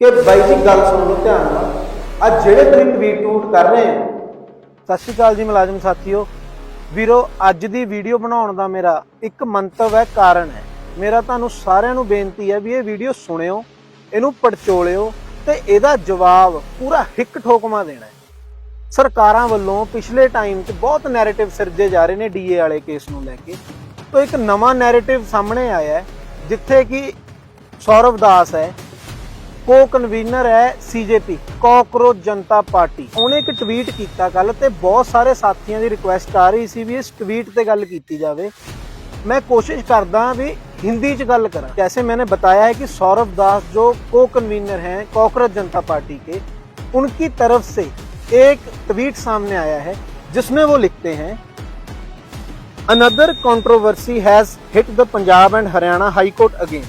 कि बाई जी गल सुन लो ध्यान नाल, आज ਜਿਹੜੇ ਤੁਸੀਂ ਟਵੀਟ ਟੂਟ ਕਰ ਰਹੇ ਹੋ। ਸਤਿ ਸ਼੍ਰੀ ਅਕਾਲ ਜੀ ਮੁਲਾਜ਼ਮ ਸਾਥੀਓ ਵੀਰੋ, ਅੱਜ ਦੀ ਵੀਡੀਓ ਬਣਾਉਣ ਦਾ ਮੇਰਾ ਇੱਕ ਮੰਤਵ ਹੈ, ਕਾਰਨ ਹੈ। ਮੇਰਾ ਤੁਹਾਨੂੰ ਸਾਰਿਆਂ ਨੂੰ ਬੇਨਤੀ ਹੈ ਵੀ ਇਹ ਵੀਡੀਓ ਸੁਣਿਓ, ਇਹਨੂੰ ਪੜਚੋਲਿਓ ਤੇ ਇਹਦਾ ਜਵਾਬ ਪੂਰਾ ਹਿੱਕ ਠੋਕਮਾ ਦੇਣਾ ਹੈ। ਸਰਕਾਰਾਂ ਵੱਲੋਂ ਪਿਛਲੇ ਟਾਈਮ 'ਚ ਬਹੁਤ ਨੈਰੇਟਿਵ ਸਿਰਜੇ ਜਾ ਰਹੇ ਨੇ ਡੀਏ ਵਾਲੇ ਕੇਸ ਨੂੰ ਲੈ ਕੇ। तो एक नवा नैरेटिव सामने आया है जिथे कि सौरभ दास है, को कन्वीनर है सीजेपी कॉकरोच जनता पार्टी। उन्हें एक ट्वीट किया कल ते बहुत सारे साथियों की रिक्वेस्ट आ रही सी भी इस ट्वीट ते गल की जाए। मैं कोशिश करदा भी हिंदी च गल करा। जैसे मैंने बताया है कि सौरभ दास जो को कन्वीनर हैं कॉकरोच जनता पार्टी के, उनकी तरफ से एक ट्वीट सामने आया है जिसमें वो लिखते हैं, Another controversy has hit the Punjab and Haryana High Court again.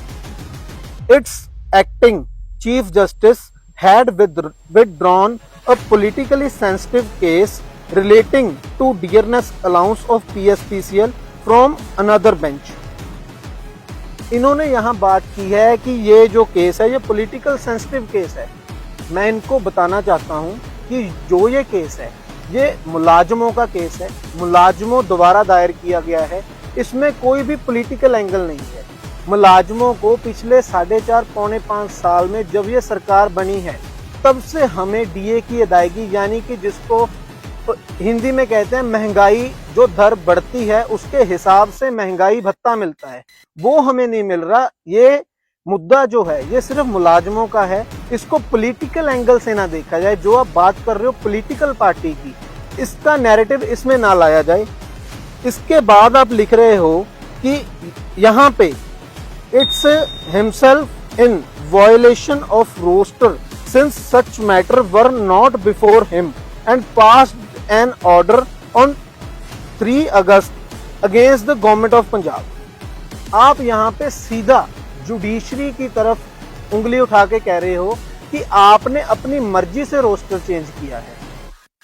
Its acting Chief Justice had withdrawn a politically sensitive case relating to dearness allowance of PSPCL from another bench. इन्होंने यहाँ बात की है कि ये जो केस है ये पॉलिटिकल सेंसिटिव केस है। मैं इनको बताना चाहता हूँ कि जो ये केस है ये मुलाजमों का केस है, मुलाजमों द्वारा दायर किया गया है। इसमें कोई भी पॉलिटिकल एंगल नहीं है। मुलाजमों को पिछले 4.5 पौने 5 साल में जब ये सरकार बनी है तब से हमें डीए की अदायगी, यानी कि जिसको हिंदी में कहते हैं महंगाई, जो दर बढ़ती है उसके हिसाब से महंगाई भत्ता मिलता है, वो हमें नहीं मिल रहा। ये मुद्दा जो है ये सिर्फ मुलाजमों का है। इसको पॉलिटिकल एंगल से ना देखा जाए। जो आप बात कर रहे हो पॉलिटिकल पार्टी की, इसका नैरेटिव इसमें ना लाया जाए। इसके बाद आप लिख रहे हो कि यहाँ पे it's himself in violation of roster since such matter were not before him and passed an order on 3 August against the government of Punjab. आप यहाँ पे सीधा जुडिशरी की तरफ उंगली उठा के कह रहे हो कि आपने अपनी मर्जी से रोस्टर चेंज किया है।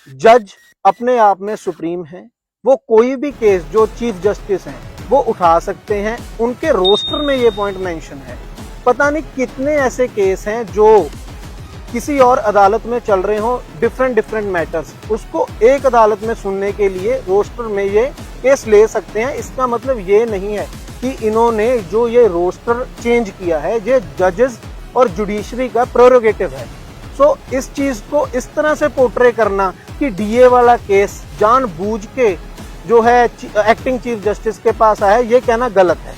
जज अपने आप में सुप्रीम है, वो कोई भी केस जो चीफ जस्टिस हैं वो उठा सकते हैं। उनके रोस्टर में ये पॉइंट मेंशन है। पता नहीं कितने ऐसे केस हैं जो किसी और अदालत में चल रहे हो, डिफरेंट मैटर्स, उसको एक अदालत में सुनने के लिए रोस्टर में ये केस ले सकते हैं। इसका मतलब ये नहीं है कि इन्होंने जो ये रोस्टर चेंज किया है ये जजेस और जुडिशरी का प्रेरोगेटिव है। सो इस चीज को इस तरह से पोर्ट्रे करना कि डीए वाला केस जानबूझ के जो है एक्टिंग चीफ जस्टिस के पास आया, ये कहना गलत है।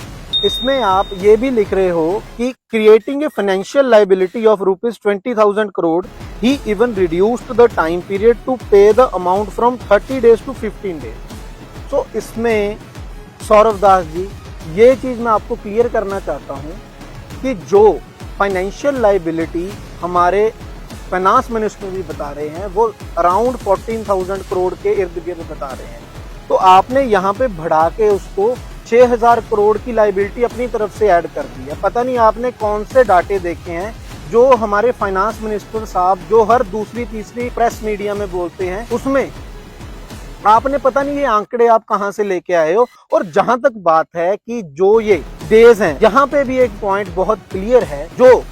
इसमें आप ये भी लिख रहे हो कि creating a financial liability of ₹20,000 crore, he even reduced the time period to pay the amount from 30 days to 15 days। तो इसमें सौरभ दास जी, ये चीज मैं आपको क्लियर करना चाहता हूँ कि जो फाइनेंशियल लाइबिलिटी हमारे फाइनेंस मिनिस्टर भी बता रहे हैं वो अराउंड 14,000 करोड़ के इर्द गिर्द बता रहे हैं। तो आपने यहाँ पे बढ़ा के उसको 6,000 करोड़ की लाइबिलिटी अपनी तरफ से ऐड कर दी है। पता नहीं आपने कौन से डाटे देखे हैं जो हमारे फाइनेंस मिनिस्टर साहब जो हर दूसरी तीसरी प्रेस मीडिया में बोलते हैं, उसमें आपने पता नहीं ये आंकड़े आप कहां से लेके आए हो। और जहां तक बात है कि जो ये डेज हैं, यहाँ पे भी एक पॉइंट बहुत क्लियर है। जो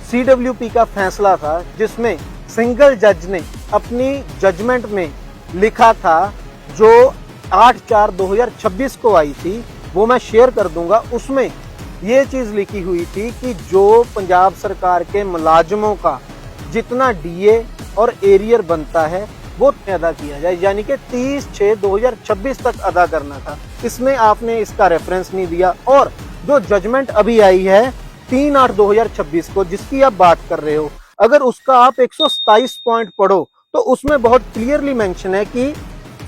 CWP का फैसला था जिसमें सिंगल जज ने अपनी जजमेंट में लिखा था, जो 8/4/2026 को आई थी, वो मैं शेयर कर दूंगा। उसमें ये चीज लिखी हुई थी कि जो पंजाब सरकार के मुलाजमों का जितना डीए और एरियर बनता है वो अदा किया जाए, यानी कि 30/6/2026 तक अदा करना था। इसमें आपने इसका रेफरेंस नहीं दिया। और जो जजमेंट अभी आई है 3/8/2026 को, जिसकी आप बात कर रहे हो, अगर उसका आप 127 पॉइंट पढ़ो तो उसमें बहुत क्लियरली मेंशन है कि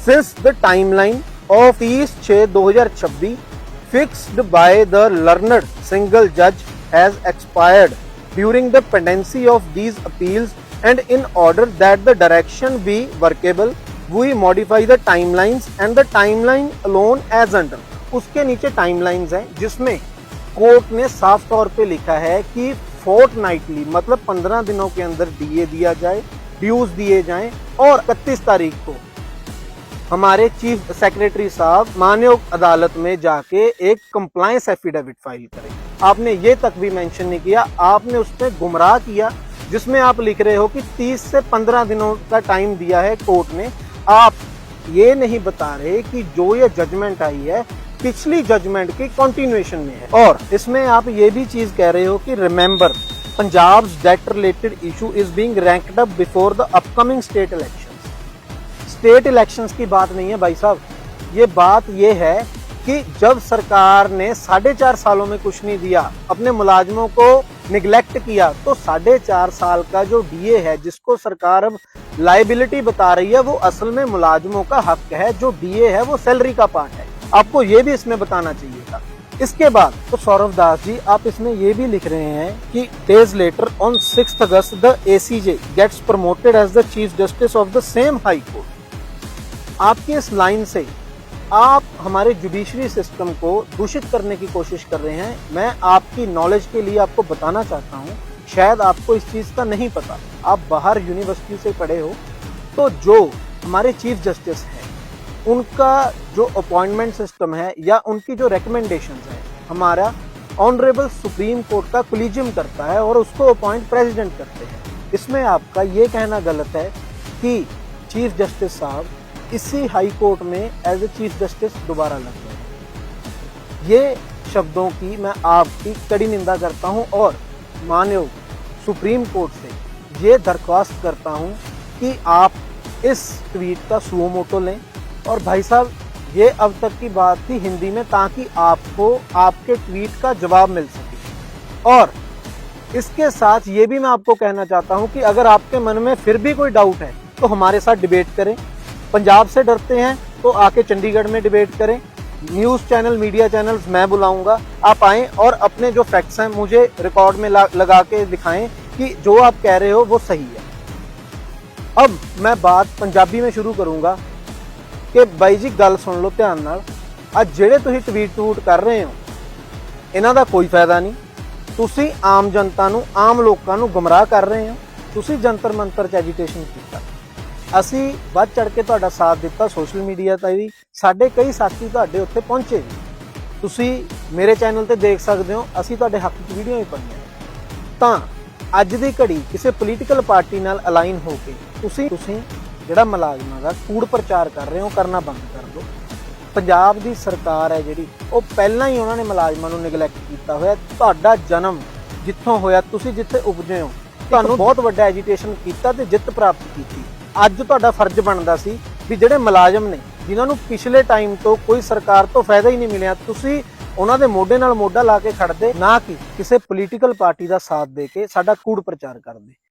since the timeline of 30/6/2026 fixed by the learned single जज has expired during the pendency of these appeals and in order that the direction be workable we modify the timelines and the timeline alone as under। उसके नीचे timelines हैं जिसमें court ने साफ तौर पे लिखा है कि फोर्टनाइटली, मतलब 15 दिनों के अंदर डीए दिया जाए, ड्यूज दिए जाएं, और 31 तारीख को हमारे चीफ सेक्रेटरी साहब माननीय अदालत में जाके एक कंप्लायंस एफिडेविट फाइल करें। आपने ये तक भी मेंशन नहीं किया, आपने उसमें गुमराह किया जिसमें आप लिख रहे हो कि 30 से 15 दिनों का टाइम दिया है कोर्ट ने। आप ये नहीं बता रहे कि जो ये जजमेंट आई है पिछली जजमेंट की कंटिन्यूएशन में है। और इसमें आप ये भी चीज कह रहे हो कि remember Punjab's debt related issue is being ranked up before the upcoming state elections. State elections की बात नहीं है भाई साहब, ये बात ये है कि जब सरकार ने 4.5 सालों में कुछ नहीं दिया, अपने मुलाजमों को निगलेक्ट किया, तो 4.5 साल का जो डीए है जिसको सरकार अब लाइबिलिटी बता रही है, वो असल में मुलाजमों का हक है। जो डीए है वो सैलरी का पार्ट है, आपको ये भी इसमें बताना चाहिए था। इसके बाद तो सौरभ दास जी आप इसमें ये भी लिख रहे हैं कि days later on 6 August the ACJ gets promoted as the chief justice of the same high court. आपकी इस लाइन से आप हमारे जुडिशरी सिस्टम को दूषित करने की कोशिश कर रहे हैं। मैं आपकी नॉलेज के लिए आपको बताना चाहता हूं, शायद आपको इस चीज का नहीं पता, आप बाहर यूनिवर्सिटी से पढ़े हो, तो जो हमारे चीफ जस्टिस हैं उनका जो अपॉइंटमेंट सिस्टम है या उनकी जो रिकमेंडेशंस है, हमारा ऑनरेबल सुप्रीम कोर्ट का कोलिजियम करता है और उसको अपॉइंट प्रेसिडेंट करते हैं। इसमें आपका ये कहना गलत है कि चीफ जस्टिस साहब इसी हाई कोर्ट में एज ए चीफ जस्टिस दोबारा लग गए। ये शब्दों की मैं आपकी कड़ी निंदा करता हूं और माननीय सुप्रीम कोर्ट से ये दरख्वास्त करता हूं कि आप इस ट्वीट का सुओ मोटो लें। और भाई साहब ये अब तक की बात थी हिंदी में, ताकि आपको आपके ट्वीट का जवाब मिल सके। और इसके साथ ये भी मैं आपको कहना चाहता हूं कि अगर आपके मन में फिर भी कोई डाउट है तो हमारे साथ डिबेट करें। पंजाब से डरते हैं तो आके चंडीगढ़ में डिबेट करें। न्यूज़ चैनल, मीडिया चैनल्स मैं बुलाऊंगा, आप आएँ और अपने जो फैक्ट्स हैं मुझे रिकॉर्ड में लगा के दिखाएं कि जो आप कह रहे हो वो सही है। अब मैं बात पंजाबी में शुरू करूंगा कि बाई जी गल सुन लो ध्यान नाल, ਅੱਜ ਜਿਹੜੇ ਤੁਸੀਂ ਟਵੀਟ ਟੂਟ ਕਰ ਰਹੇ ਹੋ ਇਹਨਾਂ ਦਾ ਕੋਈ ਫਾਇਦਾ ਨਹੀਂ। ਤੁਸੀਂ ਆਮ ਜਨਤਾ ਨੂੰ, ਆਮ ਲੋਕਾਂ ਨੂੰ ਗੁੰਮਰਾਹ ਕਰ ਰਹੇ ਹੋ। ਤੁਸੀਂ ਜੰਤਰ ਮੰਤਰ 'ਚ ਐਜੀਟੇਸ਼ਨ ਕੀਤਾ, ਅਸੀਂ ਵੱਧ ਚੜ ਕੇ ਤੁਹਾਡਾ ਸਾਥ ਦਿੱਤਾ ਸੋਸ਼ਲ ਮੀਡੀਆ ਤੇ ਵੀ, ਸਾਡੇ ਕਈ ਸਾਥੀ ਤੁਹਾਡੇ ਉੱਥੇ ਪਹੁੰਚੇ ਵੀ। ਤੁਸੀਂ ਮੇਰੇ ਚੈਨਲ ਤੇ ਦੇਖ ਸਕਦੇ ਹੋ, ਅਸੀਂ ਤੁਹਾਡੇ ਹੱਕ 'ਚ ਵੀਡੀਓ ਵੀ ਪਾਈਆਂ। ਤਾਂ ਅੱਜ ਦੀ ਘੜੀ ਕਿਸੇ ਪੋਲੀਟੀਕਲ ਪਾਰਟੀ ਨਾਲ ਅਲਾਈਨ ਹੋ ਕੇ ਤੁਸੀਂ ਜਿਹੜਾ ਮੁਲਾਜ਼ਮਾਂ ਦਾ ਕੂੜ ਪ੍ਰਚਾਰ ਕਰ ਰਹੇ ਹੋ ਕਰਨਾ ਬੰਦ ਕਰ ਦਿਓ। ਪੰਜਾਬ ਦੀ ਸਰਕਾਰ ਹੈ ਜਿਹੜੀ, ਉਹ ਪਹਿਲਾਂ ਹੀ ਉਹਨਾਂ ਨੇ ਮੁਲਾਜ਼ਮਾਂ ਨੂੰ ਨਿਗਲੈਕਟ ਕੀਤਾ ਹੋਇਆ। ਤੁਹਾਡਾ ਜਨਮ ਜਿੱਥੋਂ ਹੋਇਆ, ਤੁਸੀਂ ਜਿੱਥੇ ਉਪਜੇ ਹੋ, ਤੁਹਾਨੂੰ ਬਹੁਤ ਵੱਡਾ ਐਜੀਟੇਸ਼ਨ ਕੀਤਾ ਤੇ ਜਿੱਤ ਪ੍ਰਾਪਤ ਕੀਤੀ। ਅੱਜ ਤੁਹਾਡਾ ਫਰਜ਼ ਬਣਦਾ ਸੀ ਵੀ ਜਿਹੜੇ ਮੁਲਾਜ਼ਮ ਨੇ ਜਿਨ੍ਹਾਂ ਨੂੰ ਪਿਛਲੇ ਟਾਈਮ ਤੋਂ ਕੋਈ ਸਰਕਾਰ ਤੋਂ ਫਾਇਦਾ ਹੀ ਨਹੀਂ ਮਿਲਿਆ, ਤੁਸੀਂ ਉਹਨਾਂ ਦੇ ਮੋਢੇ ਨਾਲ ਮੋਢਾ ਲਾ ਕੇ ਖੜਦੇ, ਨਾ ਕਿ ਕਿਸੇ ਪੋਲੀਟੀਕਲ ਪਾਰਟੀ ਦਾ ਸਾਥ ਦੇ ਕੇ ਸਾਡਾ ਕੂੜ ਪ੍ਰਚਾਰ ਕਰਦੇ।